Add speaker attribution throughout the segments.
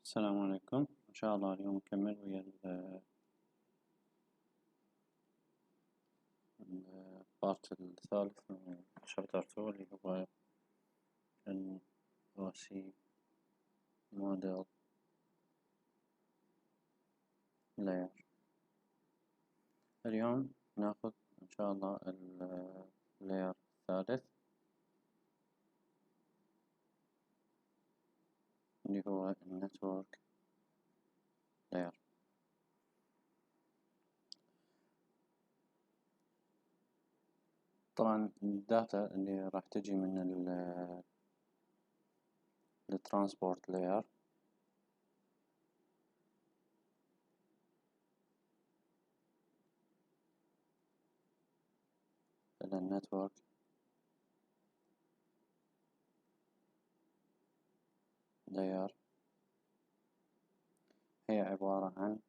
Speaker 1: السلام عليكم. إن شاء الله اليوم نكمل ويا البارت الثالث من شابتر 2 اللي هو ال OC موديل لاير. اليوم ناخذ إن شاء الله اللاير الثالث اللي هو النتورك لاير. طبعا الداتا اللي راح تجي من الترانسبورت لاير إلى النتورك لاير هي عبارة عن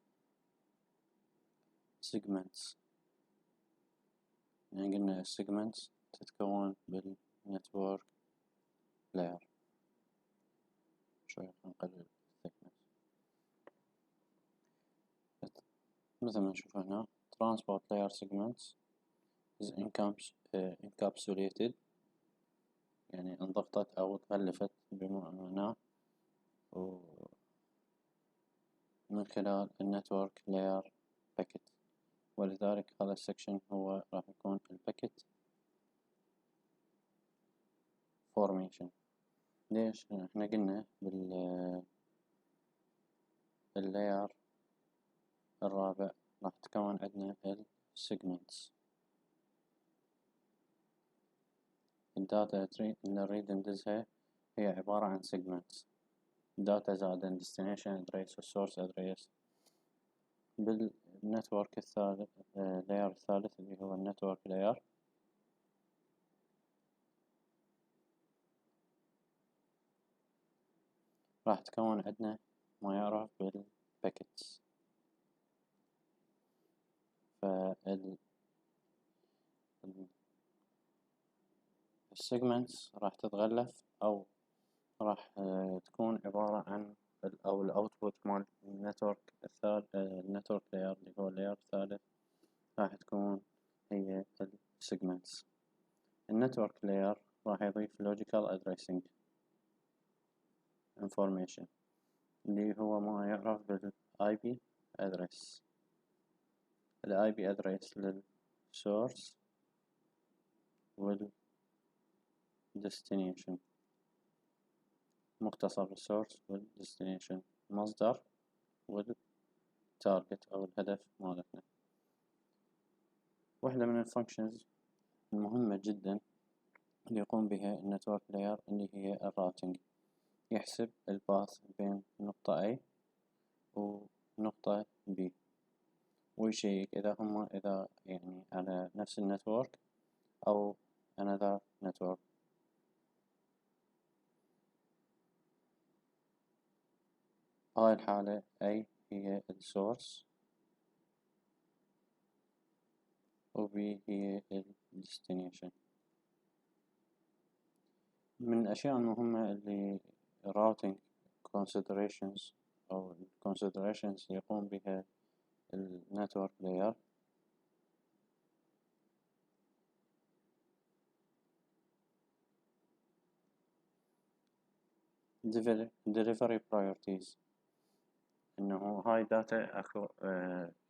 Speaker 1: segments. يعني قلنا segments تتكون بالنتورك لاير. شوي نقلل thickness مثل ما نشوف هنا transport layer segments is encapsulated يعني انضغطت أو تغلفت بمعنى من خلال النتورك layer packet، ولذلك هذا السكشن هو راح يكون الباكيت formation. ليش؟ احنا قلنا باللاير الرابع راح تكون عندنا السيجمنتس. الداتا اللي نريد ندزها هي عبارة عن segments، data زائد destination address و source address. بالنتورك الثالث layer الثالث اللي هو النتورك layer راح تكون عندنا ما يعرف بالباكيتس. السيجمنتس راح تتغلف أو راح تكون عبارة عن أو الأوتبوت مال النتورك الثالث النتورك لاير اللي هو اللاير الثالث راح تكون هي السيجمنتس. النتورك لاير راح يضيف logical addressing information اللي هو ما يعرف بال IP address. ال IP address للsource وال destination، مختصر الsource وال destination، مصدر وال target أو الهدف مالتنا. واحدة من الفانكشنز المهمة جدا اللي يقوم بها النتورك لاير اللي هي الراوتينج. يحسب الباث بين نقطة A ونقطة B ويشيك إذا يعني على نفس النتورك أو another network. هاي الحالة A هي السورس و B هي الديستنيشن. من الأشياء المهمة اللي routing considerations أو considerations يقوم بها النتورك لاير delivery priorities. إنه هاي داتا أكو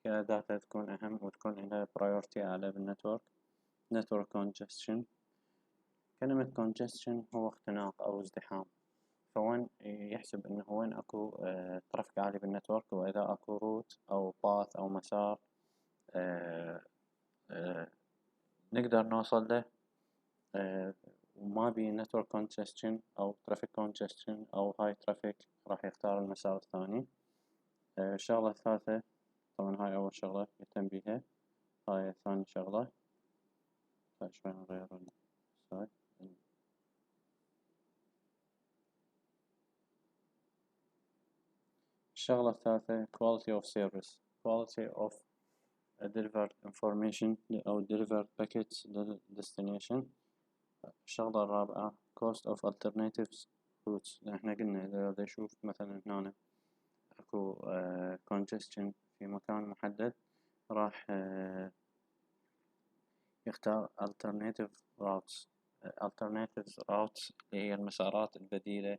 Speaker 1: يا داتا تكون أهم وتكون لها priority أعلى بالنتورك. network congestion، كلمة congestion هو اختناق أو ازدحام، فوين يحسب إنه وين أكو ترافيك عالي بالنتورك، وإذا أكو روت أو باث أو مسار نقدر نوصل له وما بي network congestion أو traffic congestion أو high traffic راح يختار المسار الثاني. الشغلة الثالثة طبعا هاي أول شغلة يهتم بيها. هاي ثاني شغلة شوي نغير السلايد. الشغلة الثالثة quality of service، quality of delivered information أو delivered packets destination. الشغلة الرابعة cost of alternatives routes. احنا قلنا إذا يشوف مثلا هنا اكو congestion في مكان محدد راح يختار alternative routes اللي هي المسارات البديلة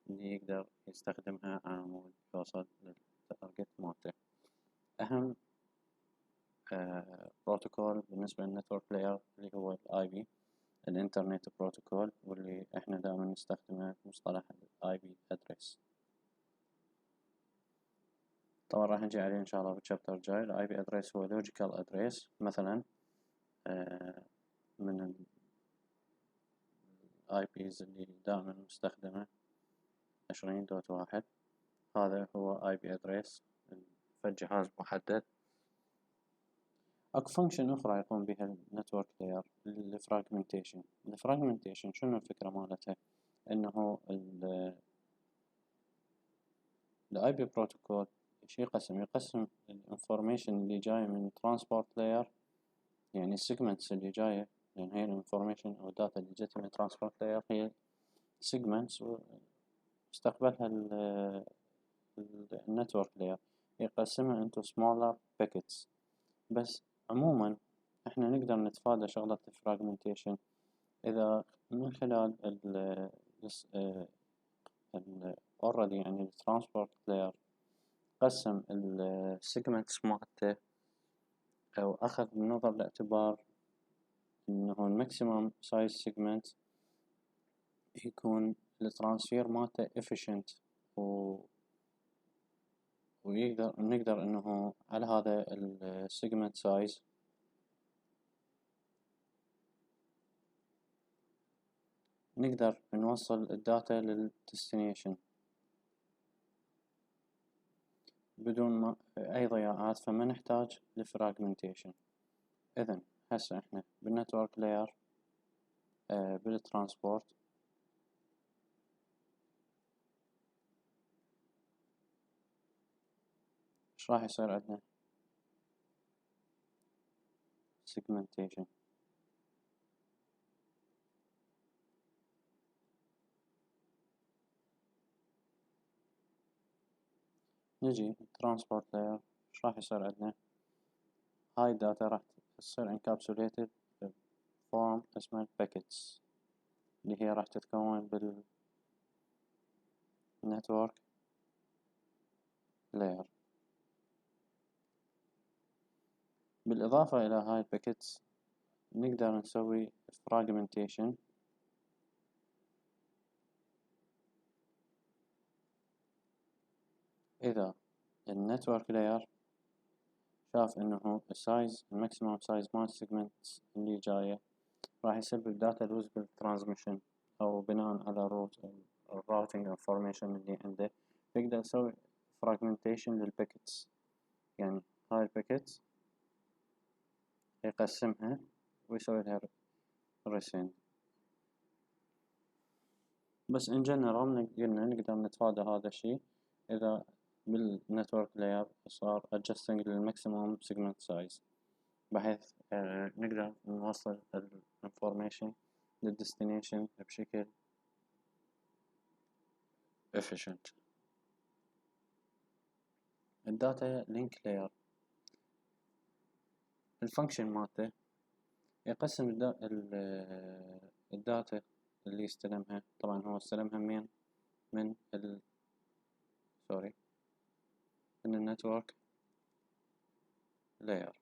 Speaker 1: اللي يقدر يستخدمها على مود يوصل للتارجت مالته. أهم بروتوكول بالنسبة للنتورك لاير اللي هو الاي بي، الانترنت بروتوكول، واللي احنا دائما نستخدمه مصطلح الاي بي ادرس. طبعا راح نجي عليه ان شاء الله بالشابتر الجاي. الاي بي ادرس هو لوجيكال ادرس، مثلا من الاي بيز اللي دائما مستخدمة 20.1، هذا هو اي بي ادرس فالجهاز محدد. اكو فانكشن اخرى يقوم بها النتورك لاير، الفراجمنتيشن شنو الفكرة مالتها؟ انه الاي بي بروتوكول يقسم الانفورميشن اللي جاية من ترانسبورت لاير، يعني السيجمنتس اللي جاية، لان هي الانفورميشن او الداتا اللي جت من ترانسبورت لاير هي سيجمنتس واستقبلها النتورك لاير، يقسمها into smaller packets. بس عموما احنا نقدر نتفادى شغلة الفراجمنتيشن اذا من خلال already يعني الترانسبورت لاير قسم السيجمنتس مالته، او اخذ بنظر الاعتبار انه الماكسيمم سايز سيجمنت يكون الترانسفير مالته efficient، نقدر انه على هذا السيجمنت سايز نقدر نوصل الداتا للديستنيشن بدون ما اي ضياعات، فما نحتاج لفراجمنتيشن. اذن هسه احنا بالنتورك لاير بالترانسبورت ايش راح يصير عندنا؟ segmentation. نجي transport layer، ايش راح يصير عندنا؟ هاي الداتا راح تصير encapsulated form اسمها packets، اللي هي راح تتكون بالنتورك layer. بالإضافة إلى هاي الباكيتس نقدر نسوي fragmentation إذا النتورك لاير شاف إنه السايز الماكسيموم سايز مال السيجمنتس اللي جاية راح يسبب داتا لوز بالترانسميشن، أو بناء على الراوتينج انفورميشن اللي عنده يقدر يسوي fragmentation للباكيتس. يعني هاي الباكيتس يقسمها ويسوي لها resend. بس in general قلنا نقدر نتفادى هذا الشيء إذا بالنتورك لاير صار adjusting للماكسيموم segment size، بحيث نقدر نوصل الانفورميشن للديستنيشن بشكل efficient. الداتا لينك لاير الفانكشن مالته يقسم الداتا اللي يستلمها. طبعا هو استلمها من من النتورك لاير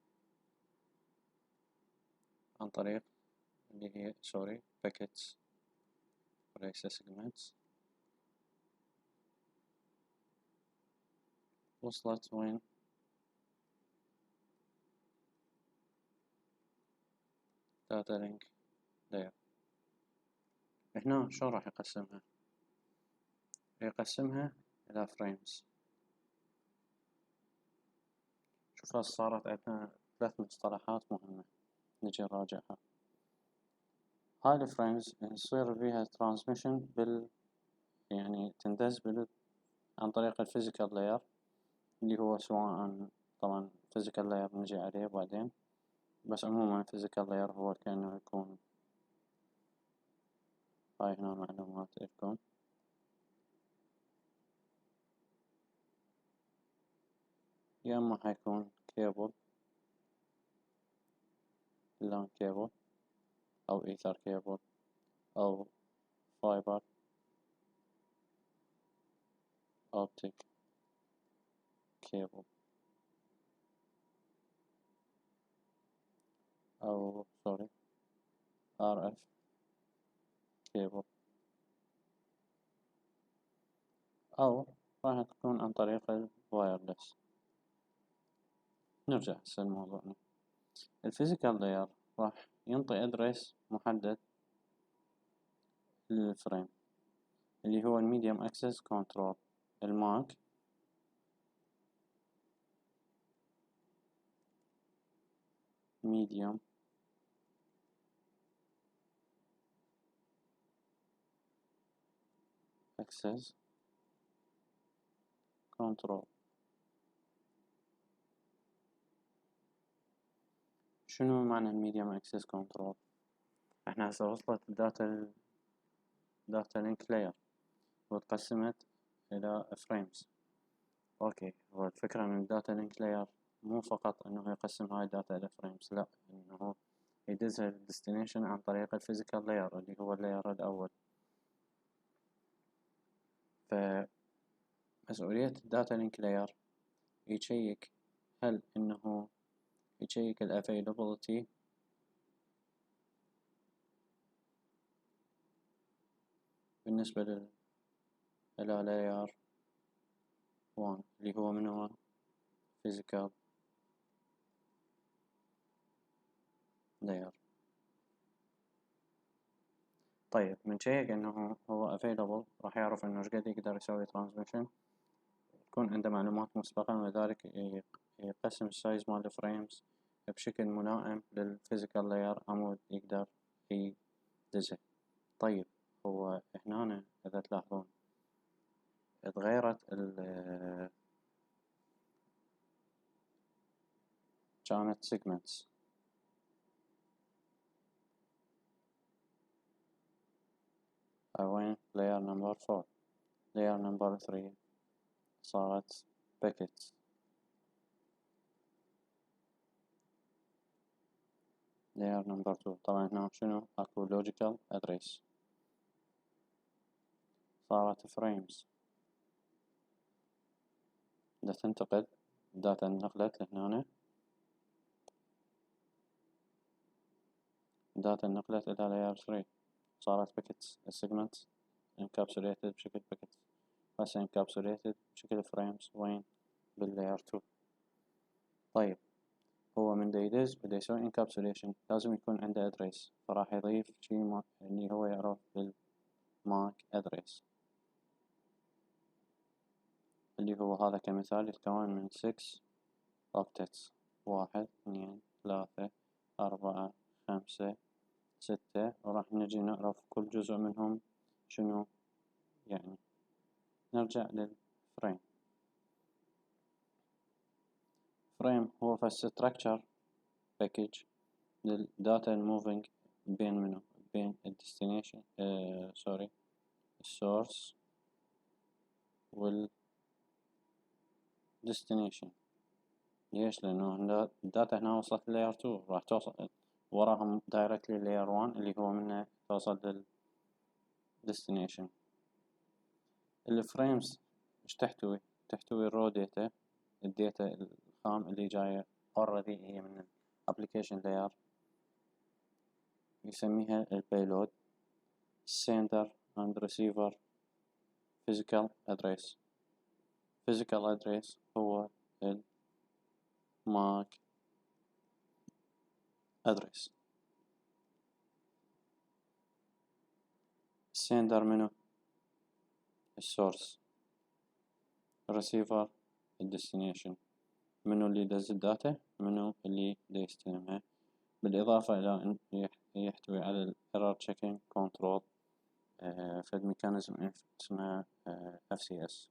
Speaker 1: عن طريق اللي هي باكيتس وليس segments. وصلت وين؟ data link layer. هنا شو راح يقسمها؟ يقسمها إلى frames. شوف هسه صارت عندنا 3 مصطلحات مهمة نجي نراجعها. هاي الفريمز يصير فيها transmission يعني تندز عن طريق الفيزيكال لاير، اللي هو سواء طبعا physical layer نجي عليه بعدين، بس عموما physical layer هو كأنه يكون هاي هنا معلومات لكم. يا اما حيكون كيبل لان كيبل او ايثر كيبل او فايبر اوبتيك كيبل او سوري ار اف كيبل او راح تكون عن طريق الوايرلس. نرجع هسه لموضوعنا. الفيزيكال لاير راح ينطي ادرس محدد للفريم اللي هو الميديوم اكسس كنترول الماك medium access control. شنو معنى الميديوم access control؟ احنا هسه وصلت الداتا لينك لاير وتقسمت الى frames. اوكي، هو الفكرة من الداتا لينك لاير مو فقط انه يقسم هاي الداتا الى frames، لا، انه يدزها للديستنيشن عن طريق الفيزيكال لاير اللي هو اللاير الاول. فمسؤولية الداتا لينك لاير يشيك هل انه يشيك ال availability بالنسبة إلى layer 1 اللي هو من هو physical layer. طيب من شيك انه هو available راح يعرف انه شقد يقدر يسوي transmission، يكون عنده معلومات مسبقا، ولذلك يقسم السايز مال الفريمز بشكل ملائم للفيزيكال لاير عمود يقدر يدزه. طيب هو هنا اذا تلاحظون اتغيرت كانت segments. وين layer number 4 layer number 3 صارت packets. layer number 2 طبعا هنا شنو اكو logical address صارت frames. دا تنتقل الداتا انقلت لهنا، الداتا انقلت الى layer 3 صارت packets. السيجمنت encapsulated بشكل packets، هسه encapsulated بشكل frames وين بالlayer 2. طيب هو من دا يدز بدا يسوي encapsulation لازم يكون عنده address، فراح يضيف شي اللي هو يعرف بالماك address اللي هو هذا كمثال يتكون من 6 octets. 1 2 3 4 5 6، وراح نجي نعرف كل جزء منهم شنو يعني. نرجع للفريم. فريم هو فس structure package للداتا الموفينج بين منو بين الديستنيشن سوري السورس والديستنيشن. ليش؟ لأنه الداتا هنا وصلت للاير 2 راح توصل وراهم دايركتلي لاير 1 اللي هو منه توصل للديستنيشن. الفريمز ايش تحتوي؟ تحتوي الرو داتا، الداتا الخام اللي جاية already هي من الابليكيشن لاير، يسميها البيلود sender and receiver physical address. physical address هو الماك address. sender منو السورس، receiver الديستنيشن منو اللي يدز الداتا، منو اللي يستلمها، بالإضافة إلى أن يحتوي على ال error checking control فد ميكانيزم اسمها FCS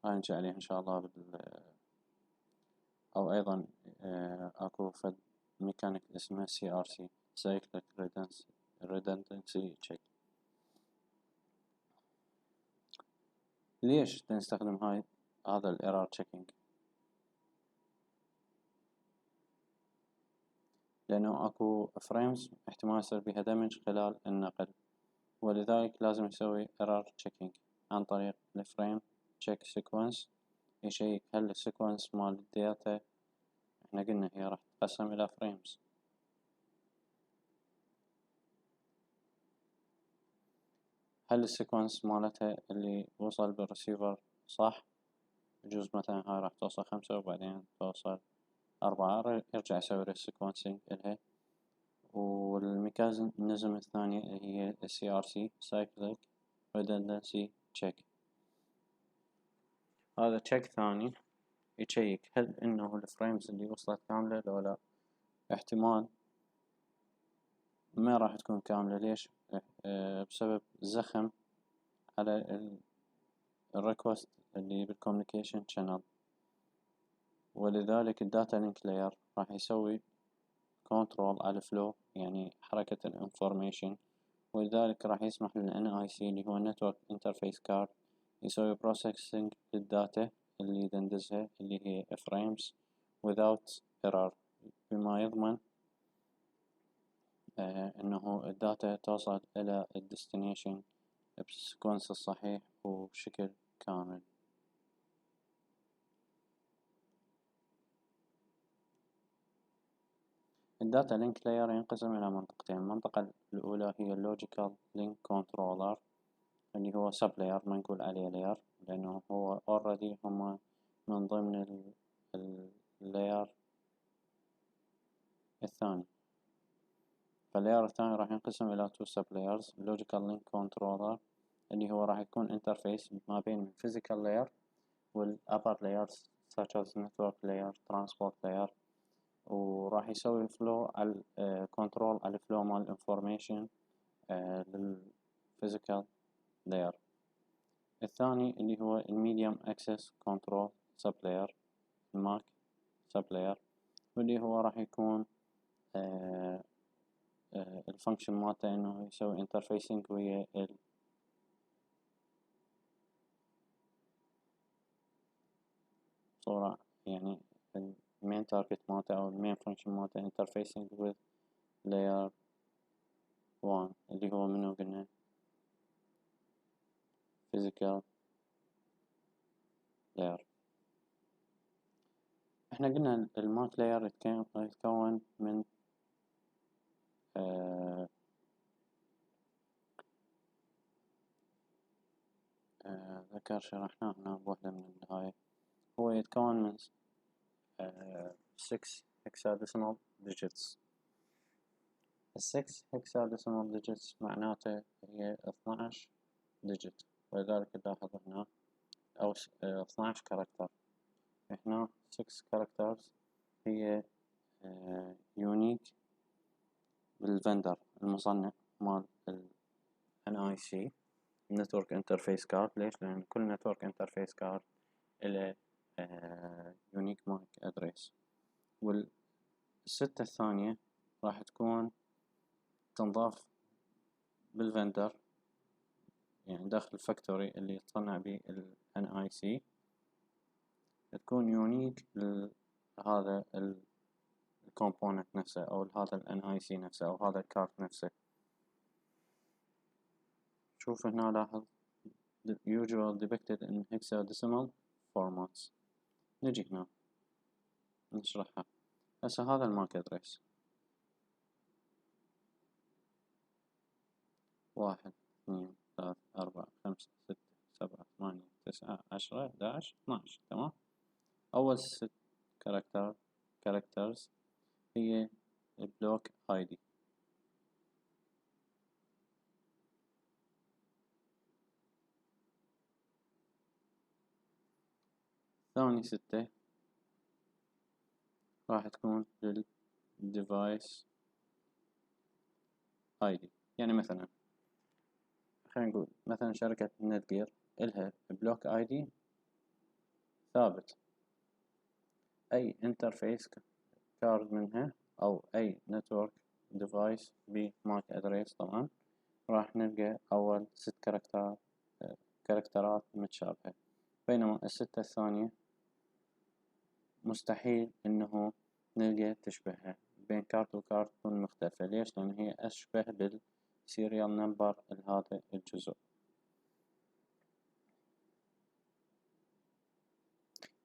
Speaker 1: هاي نجي عليها إن شاء الله أو أيضا أكو فد ميكانيك اسمها CRC Cyclic Redundancy Check. ليش نستخدم هذا ال error checking؟ لأنه أكو فريمز احتمال يصير بيها دمج خلال النقل، ولذلك لازم يسوي error checking عن طريق الفريم check sequence، يشيك هل السيكونس مال الداتا، احنا قلنا هي راح تتقسم إلى فريمز، هل السيكونس مالتها اللي وصل بالرسيفر صح؟ يجوز مثلا هاي راح توصل 5 وبعدين توصل 4، يرجع يسوي ريسيكونسينج إلها. والميكانيزم الثانية هي CRC Cyclic Redundancy Check، هذا تشيك ثاني يشيك هل إنه الفريمز اللي وصلت كاملة لو لا. احتمال ما راح تكون كاملة، ليش؟ بسبب زخم على الريكوست اللي بالكوميونيكيشن شانل، ولذلك الداتا لينك لاير راح يسوي كنترول على الفلو، يعني حركة الانفورميشن، ولذلك راح يسمح لل NIC اللي هو Network Interface Card يسوي processing للداتا اللي يدندزها اللي هي frames without error، بما يضمن انه الداتا توصل الى الديستنيشن بالسيكونس الصحيح وبشكل كامل. الداتا لينك لاير ينقسم إلى منطقتين، المنطقة الأولى هي اللوجيكال لينك كنترولر اللي هو سب لاير، ما نقول عليه لاير لأنه هو already هم من ضمن اللاير الثاني. فاللاير الثاني راح ينقسم إلى 2 sub layers، اللوجيكال لينك كنترولر اللي هو راح يكون انترفيس ما بين الفيزيكال لاير والupper layers such as network layer transport layer، وراح يسوي فلو على كنترول على الفلو مال الانفورميشن للفيزيكال لاير. الثاني اللي هو الميديوم اكسس كنترول سب لاير، الماك سب لاير، واللي هو راح يكون الفانكشن مالته انه يسوي انترفيسنج ويا الصورة، يعني المين تارجت مالته او المين فانكشن مالته انترفيسنج with layer 1 اللي هو منو قلنا physical layer. احنا قلنا الماك لاير يتكون من ذكر شرحناه هنا بوحدة من هاي، هو يتكون من 6 hexadecimal digits. 6 hexadecimal digits معناته هي 12 digit، ولذلك نلاحظ هنا أو 12 كاركتر. هنا 6 characters هي يونيك بالفندر المصنع مال ال NIC Network Interface Card. ليش؟ لأن كل Network Interface Card إله يونيك ماك أدريس. والستة الثانية راح تكون تنضاف بالفندر، يعني داخل الفاكتوري اللي يتصنع به ال NIC، تكون يونيك لهذا الكومبوننت نفسه أو هذا ال NIC نفسه أو هذا الكارت نفسه. شوف هنا لاحظ usual depicted in hexadecimal formats. نجي هنا نشرحها. هسه هذا الماك ادريس 1 2 3 4 5 6 7 8 9 10 11 12. تمام. أول 6 characters هي البلوك ID. ثاني 6 راح تكون للديفايس ID. يعني مثلا خلينا نقول مثلا شركة نت جير إلها بلوك ID ثابت، أي انترفيس كارد منها أو أي نتورك ديفايس بماك أدريس طبعا راح نلقى أول 6 كاركترات متشابهة، بينما الستة الثانية مستحيل إنه نلقى تشبهها بين كارت وكارت تكون مختلفة. ليش؟ لأن هي أشبه بالسيريال نمبر لهذا الجزء.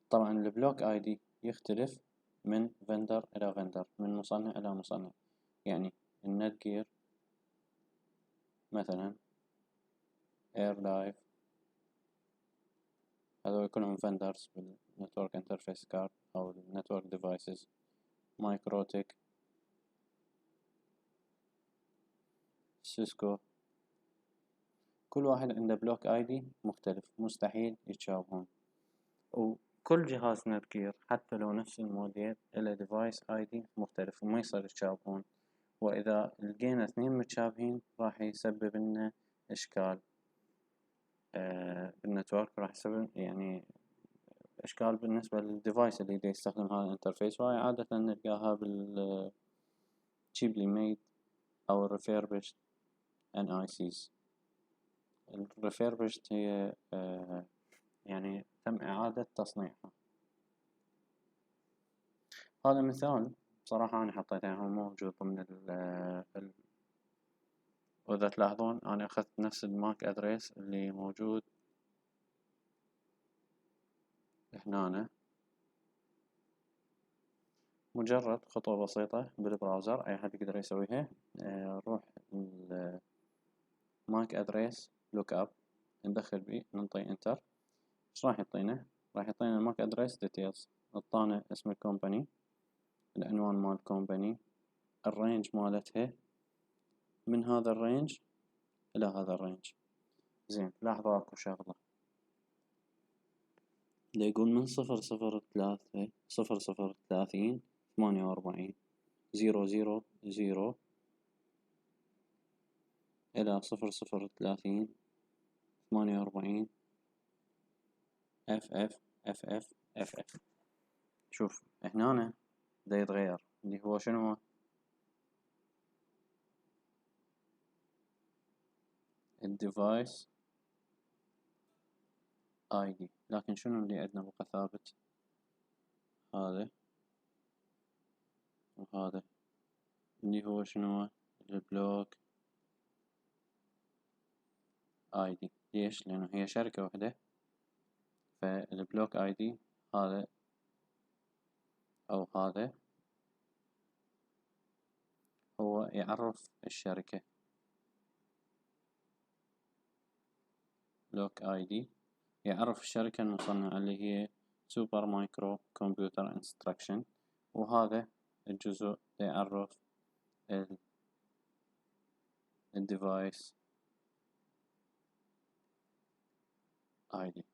Speaker 1: طبعا البلوك اي دي يختلف من فندر إلى فندر، من مصنع إلى مصنع. يعني النت جير مثلا، اير لايف، هذول كلهم فندرز بالنتورك انترفيس كارد أو النتورك ديفايسز. مايكروتك، سيسكو، كل واحد عنده بلوك اي دي مختلف، مستحيل يتشابهون. وكل جهاز نت جير حتى لو نفس الموديل له ديفايس اي دي مختلف وما يصير يتشابهون. وإذا لقينا اثنين متشابهين راح يسبب لنا إشكال بالنتورك، راح يسبب يعني إشكال بالنسبة للديفايس اللي يستخدم هذا الانترفيس. وهاي عادة نلقاها بال cheaply made أو refurbished NICs. ال refurbished هي يعني تم إعادة تصنيعها. هذا مثال بصراحة أنا حطيته، هو موجود ضمن وإذا تلاحظون أنا أخذت نفس الماك أدريس اللي موجود هنا. مجرد خطوة بسيطة بالبراوزر أي أحد يقدر يسويها. نروح الماك أدريس لوك أب، ندخل بيه، ننطي انتر. ايش راح يعطينا؟ راح يعطينا الماك أدريس ديتيلز. اعطانا اسم الكومباني، العنوان مال الكومباني، الرينج مالتها، من هذا الرينج إلى هذا الرينج. زين، لاحظوا اكو شغلة اللي يقول من 003 48 000 إلى 030 48 FF. شوف هنا دا يتغير اللي هو شنو؟ الديفايس اي دي. لكن شنو اللي عندنا بقى ثابت؟ هذا وهذا اللي هو شنو؟ البلوك اي دي. ليش؟ لأنه هي شركة واحدة، فالبلوك اي دي هذا أو هذا هو يعرف الشركة. بلوك اي دي يعرف الشركة المصنعة اللي هي سوبر مايكرو كمبيوتر انستراكشن، وهذا الجزء يعرف الديفايس اي دي.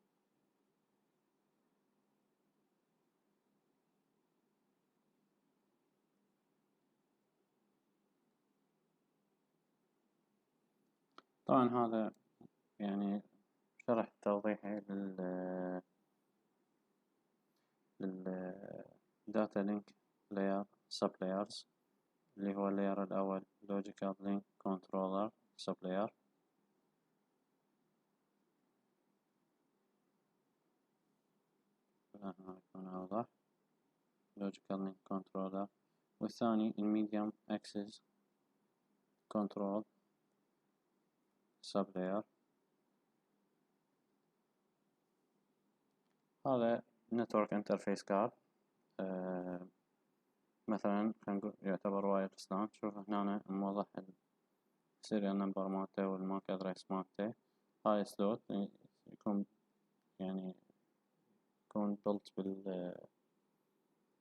Speaker 1: طبعا هذا يعني شرح توضيحي للداتا لينك لاير سب لايرز، اللي هو اللاير الأول لوجيكال لينك كنترولر سب لاير. يكون أوضح. لوجيكال لينك كنترولر، والثاني الميديوم اكسس كنترول سب لاير. هذا نتورك انترفيس كارد. مثلا خلينا نقول يعتبر وايرلس لان. شوف هنا موضح السيريال نمبر مالته والماك ادريس مالته. هاي سلوت يكون يعني يكون بلت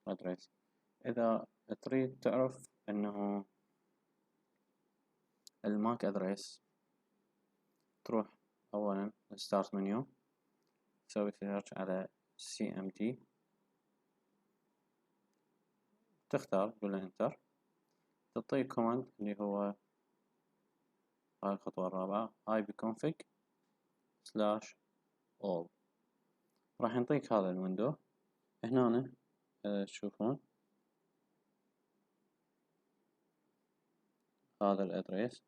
Speaker 1: بالادريس. اذا تريد تعرف انه الماك ادريس، تروح اولا ستارت منيو، تسوي سيرش على CMD، تختار تقول له انتر، تعطيه كوماند اللي هو هاي الخطوة الرابعة ipconfig/all. راح ينطيك هذا الويندو. هنا تشوفون هذا الادريس،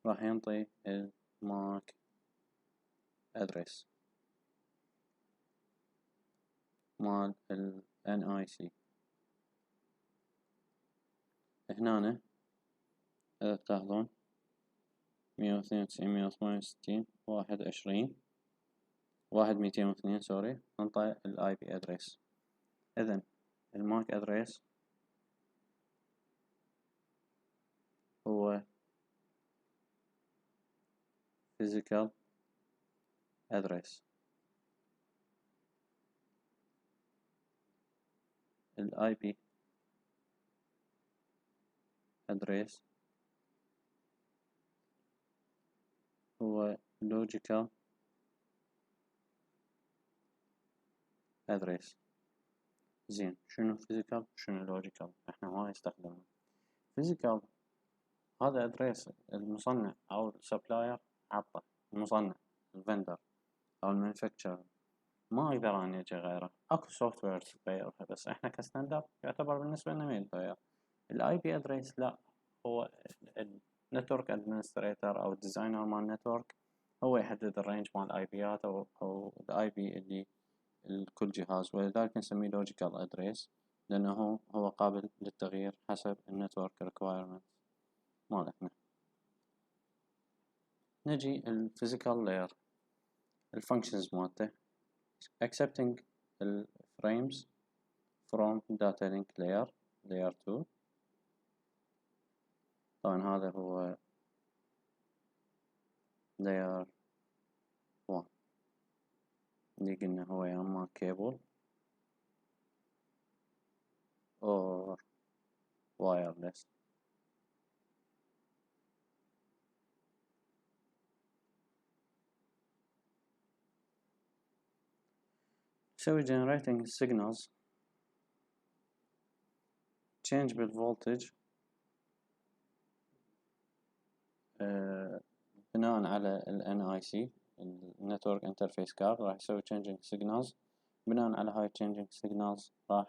Speaker 1: راح ينطي الماك ادريس مال ال NIC. هنا إذا تلاحظون 192.168.1.20 1.202 سوري، ننطي الاي بي ادريس. اذا الماك ادريس هو physical address. الاي بي address هو logical address. زين، شنو physical شنو logical؟ احنا ما نستخدمه. physical هذا ادريس المصنع او السبلاير عطه، المصنع الفندر او المانيفاكتشر، ما اقدر اني اجي غيره. اكو سوفت وير تغيرها، بس احنا كستاندرد يعتبر بالنسبه لنا ما يتغير. الاي بي ادريس لا، هو النتورك ادمنستريتور او الديزاينر مال النتورك هو يحدد الرينج مال الاي بيات او الاي بي اللي لكل جهاز، ولذلك نسميه لوجيكال ادريس، لانه هو قابل للتغيير حسب النتورك ريكوايرمنت مالتنا. نجي الفيزيكال لاير، الفانكشنز مالته accepting الفريمز from data link layer 2. طبعا هذا هو layer 1 اللي قلنا هو يا اما cable or wireless. يسوي generating signals change بالvoltage بناء على ال NIC Network Interface Card، راح يسوي changing signals. بناء على هاي changing signals راح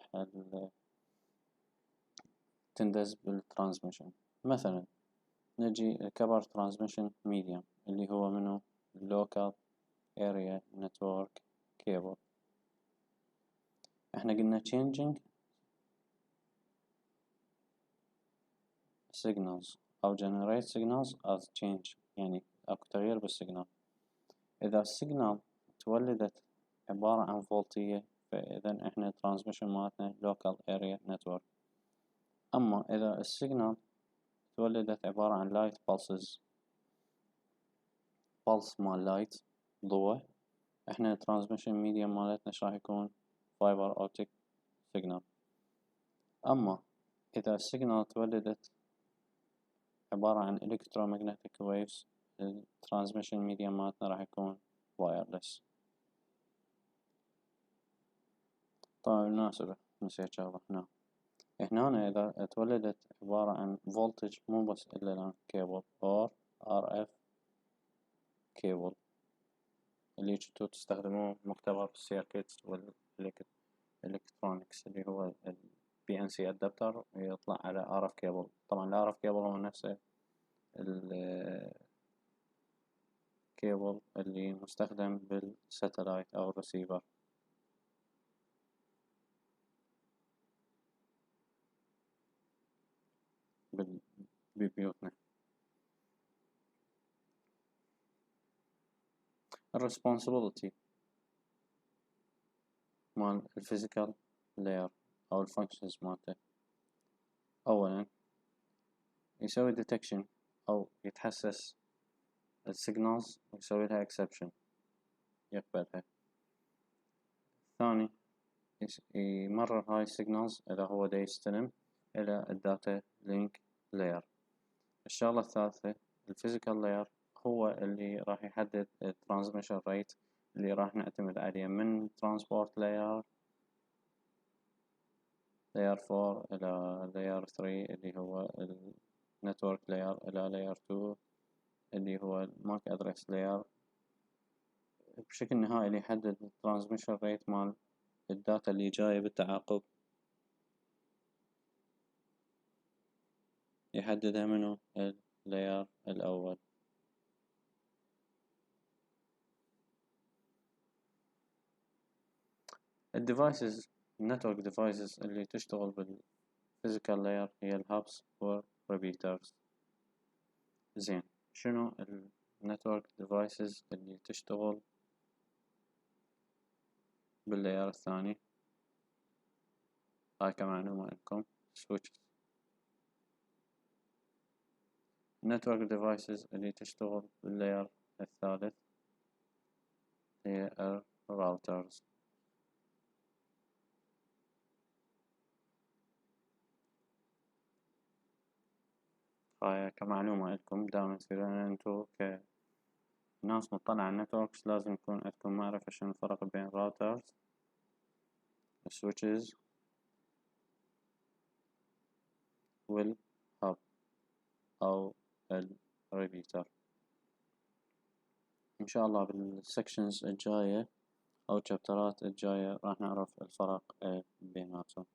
Speaker 1: تندز بالترانسميشن. مثلا نجي كبر ترانسميشن medium اللي هو منه local area network cable. احنا قلنا changing signals او generate signals as change، يعني اكو تغيير بالسيجنال. اذا السيجنال تولدت عبارة عن فولتية، فاذا احنا transmission مالتنا local area network. اما اذا السيجنال تولدت عبارة عن light pulses، pulse مال light ضوء، احنا transmission medium مالتنا ايش راح يكون؟ fiber optic signal. اما اذا السيجنال تولدت عبارة عن electromagnetic waves، الترانسميشن ميديا مالتنا راح يكون وايرلس. طبعا بالمناسبة نسيت شغلة هنا إذا تولدت عبارة عن voltage مو بس إلا كيبل or RF كيبل اللي جنتو تستخدموه مختبر السيركت والإلكترونيكس اللي هو ال BNC adapter، يطلع على RF كيبل. طبعا ال RF كيبل هو نفسه الكيبل اللي مستخدم بالساتلايت أو الرسيفر. ببيوتنا. الريسبونسبيلتي مال الفيزيكال لاير أو الفانكشنز مالته، أولا يسوي ديتكشن أو يتحسس السيجنالز ويسوي لها اكسبشن، يقبلها. ثاني يمرر هاي السيجنالز إذا هو دا يستلم إلى الداتا لينك لاير. الشغلة الثالثة الفيزيكال لاير هو اللي راح يحدد الترانسميشن ريت اللي راح نعتمد عليه من ترانسبورت لاير 4 إلى لاير 3 اللي هو النتورك لاير، إلى لاير 2 اللي هو الماك أدرس لاير، بشكل نهائي اللي يحدد الترانسميشن ريت مال الداتا اللي جاية بالتعاقب، يحددها منه اللاير الأول. الديفايسز النتورك ديفايسز اللي تشتغل physical layer هي الهابس والريبيترز. زين، شنو النتورك ديفايسز اللي تشتغل باللاير الثاني؟ هاي كمعلومة لكم. switches. network devices اللي تشتغل باللاير الثالث هي الراوترز. هاي كمعلومة لكم دائما تصيرون انتو كناس مطلع على النتوركس لازم يكون عندكم معرفة شنو الفرق بين راوترز، switches والهاب أو الريبيتر. إن شاء الله بالسكشنز الجاية أو الشابترات الجاية راح نعرف الفرق بيناتهم.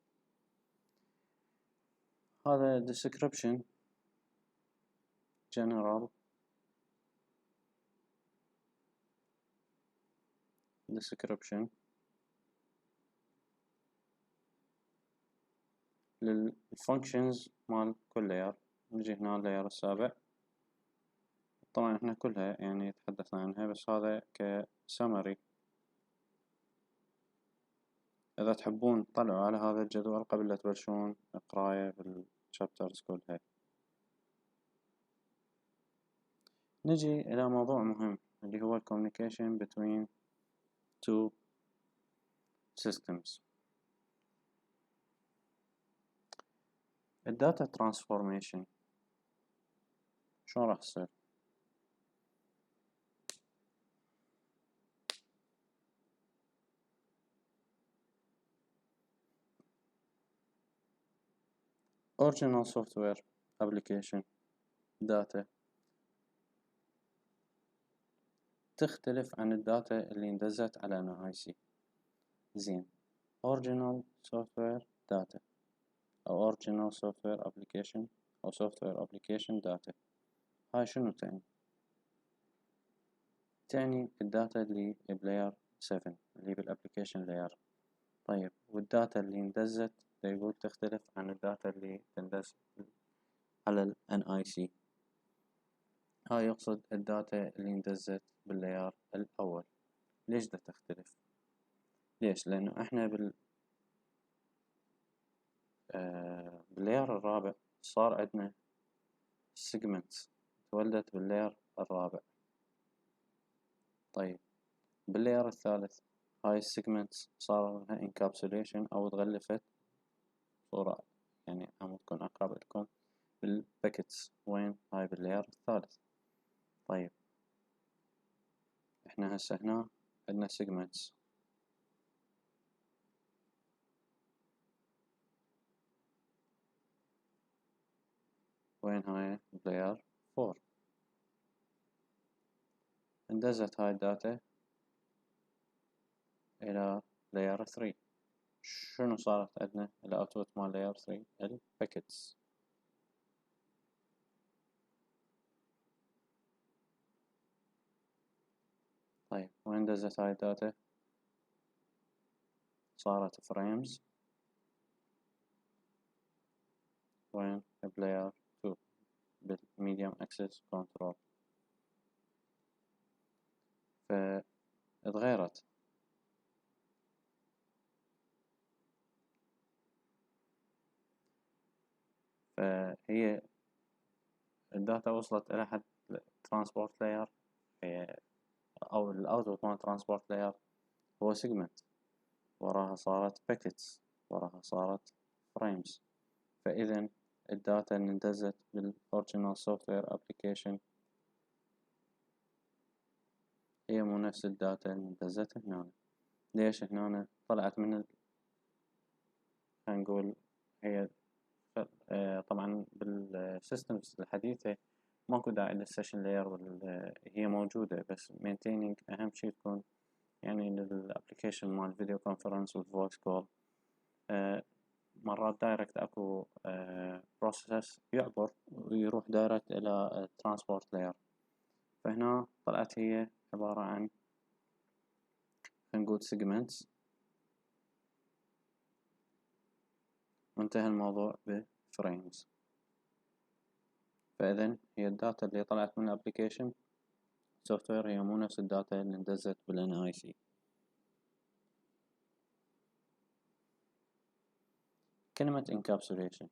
Speaker 1: هذا description general description للfunctions مال كل layer. نجي هنا اللاير السابع، طبعا احنا كلها يعني تحدثنا عنها بس هذا كسمري. إذا تحبون تطلعوا على هذا الجدول قبل لا تبلشون القراية بالشابترز كلها. نجي إلى موضوع مهم اللي هو communication between two systems. الداتا ترانسفورميشن شلون راح تصير؟ original software application data تختلف عن الداتا اللي اندزت على NIC. زين، original software data أو original software application أو software application data هاي شنو تعني؟ تعني الداتا اللي بلاير 7 اللي بالابليكيشن لاير. طيب، والداتا اللي اندزت يقول تختلف عن الداتا اللي تندز على ال NIC. هاي يقصد الداتا اللي اندزت باللاير الأول. ليش دا تختلف؟ ليش؟ لأنه احنا باللاير الرابع صار عندنا segments تولدت باللاير الرابع. طيب، باللاير الثالث هاي السيجمنتس صار لها encapsulation أو تغلفت صورة يعني هم تكون أقرب لكم بالباكتس. وين؟ هاي باللاير الثالث. طيب، احنا هسه هنا عندنا segments وين؟ هاي بلاير 4. اندزت هاي الداتا إلى لاير 3. شنو صارت عندنا الأوتبوت مال لاير 3؟ الباكتس. طيب، وين دزت هاي الداتا؟ صارت فريمز وين؟ بلاير 2 بالميديوم اكسس كنترول. فاتغيرت. فهي الداتا وصلت إلى حد ترانسبورت لاير أو الأوتبوت مال ترانسبورت لاير هو سيجمنت، وراها صارت باكيتس، وراها صارت فريمز. فإذا الداتا اللي اندزت بالأوريجينال سوفت وير أبليكيشن هي مو نفس الداتا اللي اندزت هنا. ليش؟ هنا طلعت من خلينا نقول هي طبعا بالسيستمز الحديثة ماكو داعي للسيشن لاير هي موجودة، بس maintaining أهم شي تكون يعني للابليكيشن مال الفيديو كونفرنس والفويس كول. مرات دايركت اكو بروسيس يعبر ويروح دايركت الى ترانسبورت لاير. فهنا طلعت هي عبارة عن نقول segments وانتهى الموضوع بفريمز. فإذا هي الداتا اللي طلعت من الابليكيشن سوفت وير هي مو نفس الداتا اللي اندزت بالNIC. كلمة encapsulation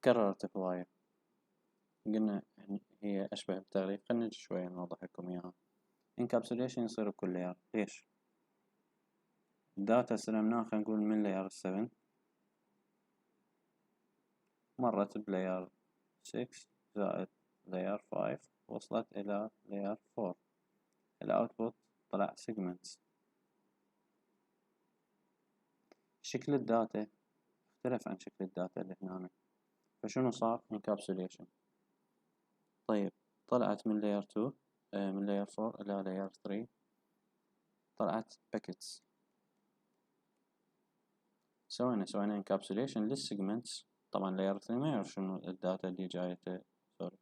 Speaker 1: كررت هواية، قلنا هي أشبه بالتغليف، خلنا نجي شوية نوضح لكم إياها. encapsulation يصير بكل لاير. ليش؟ الداتا استلمناها خلينا نقول من لاير 7 مرت بلاير 6 زائد لاير 5 وصلت إلى لاير 4. الأوتبوت طلع segments. شكل الداتا اختلف عن شكل الداتا اللي هنا، فشنو صار؟ encapsulation. طيب طلعت من layer 2 من layer 4 إلى layer 3 طلعت packets. سوينا encapsulation للسيجمنتس. طبعا layer 3 ما يعرف شنو الداتا اللي جايته، سوري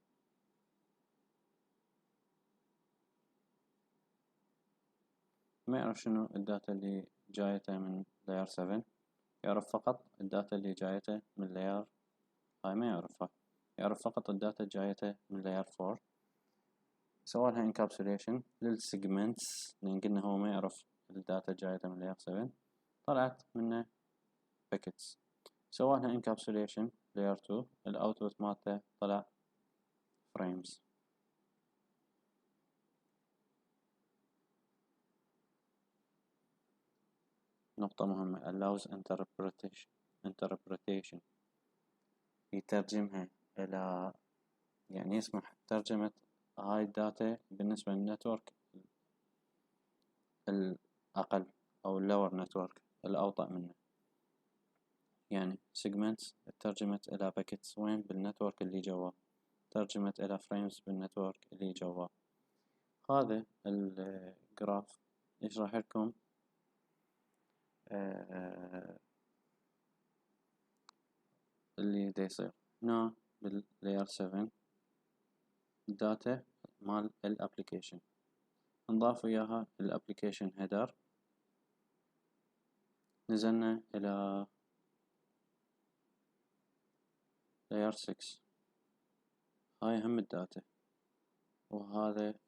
Speaker 1: ما يعرف شنو الداتا اللي جايته من layer 7، يعرف فقط الداتا اللي جايته من layer هاي ما يعرفها، يعرف فقط الداتا جايته من layer 4. سوالها encapsulation للسيجمنتس لأن قلنا هو ما يعرف الداتا جايته من layer 7، طلعت منه packets. سوالها encapsulation layer 2، الأوتبوت مالته طلع frames. نقطة مهمة allows interpretation يترجمها إلى، يعني يسمح ترجمة هاي الداتا بالنسبة للنتورك الأقل أو اللور نتورك الأوطأ منه. يعني segments ترجمت إلى باكيتس وين بالنتورك اللي جوا، ترجمت إلى frames بالنتورك اللي جوا. هذا الجراف يشرح لكم اللي دا يصير هنا باللاير 7 الداتا مال الابليكيشن، نضاف وياها الابليكيشن هيدر، نزلنا إلى لاير 6 هاي هم الداتا، وهذا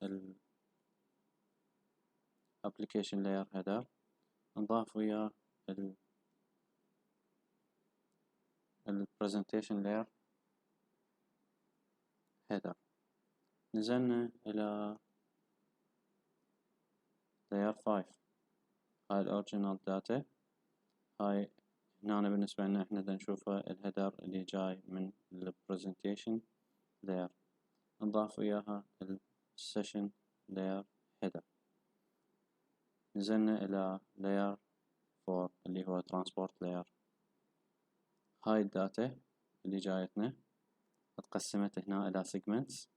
Speaker 1: الابليكيشن لاير هيدر نضاف وياه البرزنتيشن لاير هيدر. نزلنا إلى لاير 5 هاي الأوريجينال داتا، هاي هنا بالنسبة لنا احنا دا نشوفها الهيدر اللي جاي من البرزنتيشن لاير، نضاف وياها السيشن لاير هيدر. نزلنا إلى لاير 4 اللي هو ترانسبورت لاير، هاي الداتا اللي جايتنا اتقسمت هنا إلى segments،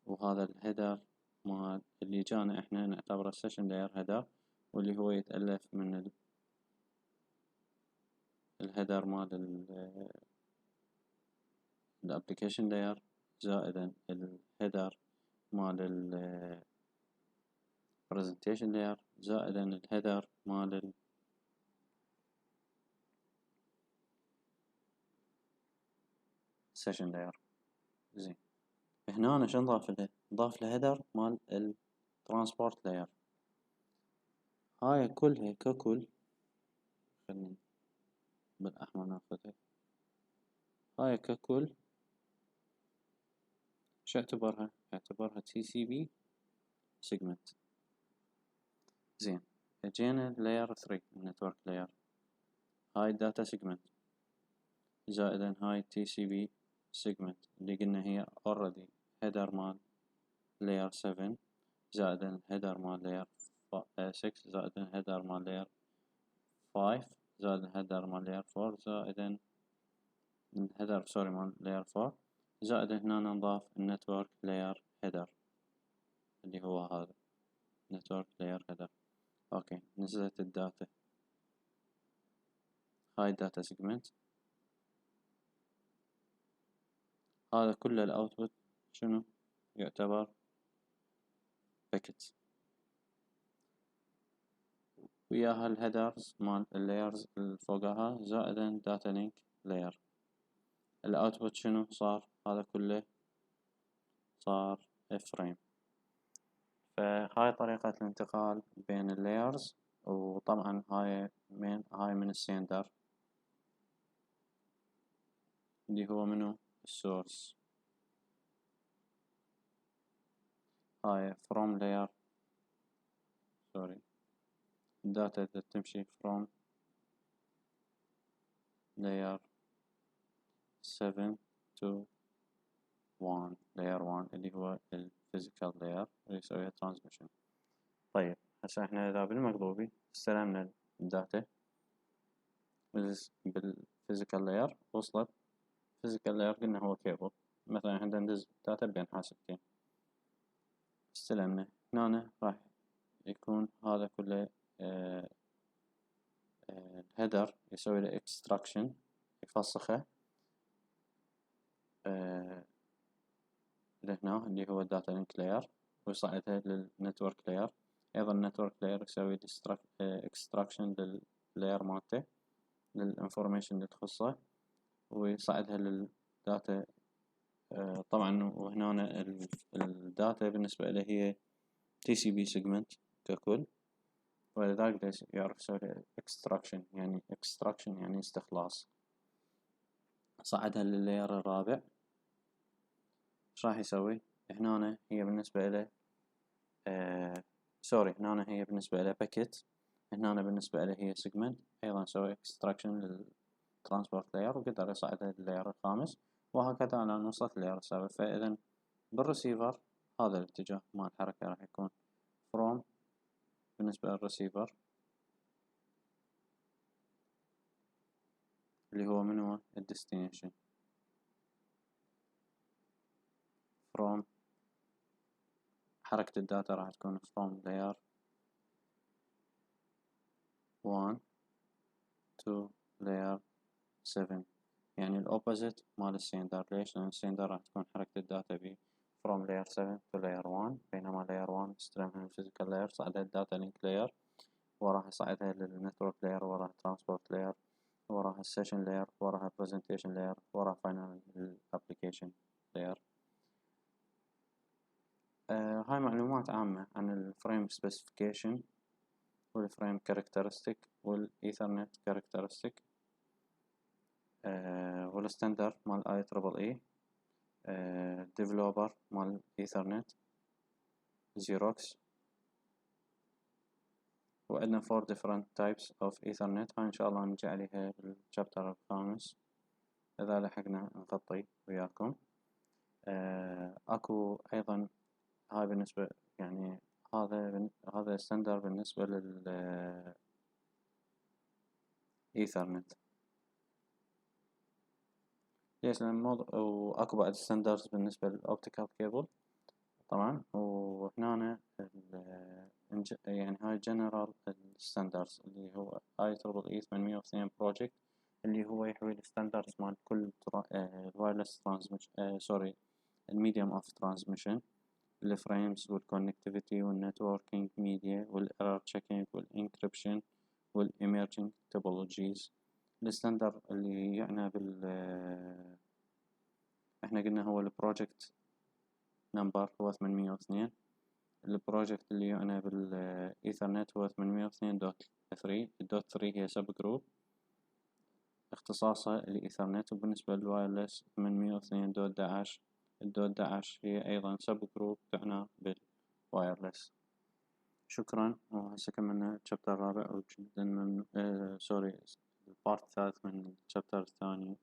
Speaker 1: وهذا الهيدر مال اللي جانا احنا نعتبره السيشن لاير هيدر، واللي هو يتألف من الهيدر مال الابليكيشن لاير زائدا الهيدر مال البرزنتيشن لاير زائدا الهيدر مال السيشن لاير. زين هنا أنا شو نضاف له؟ نضاف له هيدر مال الترانسبورت لاير. هاي كلها ككل خلينا بالأحمر ناخذها، هاي ككل شو اعتبرها؟ اعتبرها TCP segment. زين اجينا layer 3 النتورك layer، هاي data segment زائدا هاي TCP segment اللي قلنا هي already header مال layer 7 زائدا header مال layer 6 زائدا header مال layer 5 زائدا header مال layer 4 زائدا header سوري مال layer 4 زائدا هنا نضاف النتورك layer header اللي هو هذا network layer header. اوكي نزلت الداتا، هاي الداتا segment، هذا كله الاوتبوت شنو يعتبر باكيت. وياها الهيدرز مال اللايرز الفوقها زائدا داتا لينك لاير. الاوتبوت شنو صار؟ هذا كله صار فريم. فهاي طريقة الانتقال بين اللايرز. وطبعا هاي من السندر اللي هو منو السورس. هاي from layer sorry الداتا تمشي from layer 7 to 1 layer 1 اللي هو الفيزيكال layer اللي يسويها transmission. طيب هسه احنا إذا بالمقلوبي استلمنا الداتا بالفيزيكال layer وصلت physical layer قلنا هو كيبل. مثلا عندنا ندز داتا بين حاسبتين استلمنا هنا راح يكون هذا كله الهيدر يسوي له extraction يفسخه لهنا اللي هو الداتا لينك لاير ويصعدها للنتورك لاير. ايضا النتورك لاير يسوي extraction لللاير مالته للانفورميشن اللي تخصه ويصعدها للداتا. طبعا وهنا الداتا بالنسبة له هي TCP segment ككل ولذلك يعرف يسوي extraction يعني استخلاص. صعدها لللاير الرابع. ايش راح يسوي؟ هنا هي بالنسبة له هنا هي بالنسبة له باكيت. هنا بالنسبة له هي segment. أيضا سوي extraction للترانسبورت لاير وقدر يصعدها لللاير الخامس وهكذا على وصلت لللاير السابع. فإذا بالرسيفر هذا الاتجاه مال الحركة راح يكون from بالنسبة للرسيفر اللي هو من هو الديستنيشن from حركة الداتا راح تكون from layer 1 to layer 7 يعني الأوبوزيت مال السندر. ليش؟ لأن السندر راح تكون حركة الداتا ب from layer 7 to layer 1 بينما layer 1 استلمها من physical layer صعدها الداتا لينك layer وراح يصعدها للنتورك layer وراها transport layer وراها session layer وراها presentation layer وراها final application layer. هاي معلومات عامة عن الفريم specification والفريم characteristic والإيثرنت characteristic والستاندرد مال IEEE developer مال إيثرنت Xerox. وعندنا 4 different types of Ethernet. هاي إن شاء الله نجي عليها بالشابتر الخامس إذا لحقنا نغطي وياكم. أكو أيضا هاي بالنسبة يعني هذا ستاندرد بالنسبة لل Ethernet. ليش؟ لأن وأكو بعد ستاندردز بالنسبة للأوبتيكال كيبل طبعا. وهنا يعني هاي جنرال ستاندردز اللي هو IEEE 802 بروجكت اللي هو يحوي الستاندردز مال كل الوايرلس ترانسميشن الميديوم اوف ترانسميشن الفريمز والكونكتيفيتي والنتوركينج ميديا والايرور تشيكينج والانكريبشن والإيميرجينج توبولوجيز. الستاندرد اللي يعنى احنا قلنا هو البروجكت نمبر هو 802. البروجكت اللي يعنى بالإيثرنت هو 802.3. الدوت 3 هي سب جروب اختصاصها الإيثرنت. وبالنسبة للوايرلس 802.11 الدوت 11 هي أيضا سب جروب تعنى بالوايرلس. شكرا. وهسه كملنا الشابتر الرابع وجدا من البارت الثالث من الشابتر الثاني.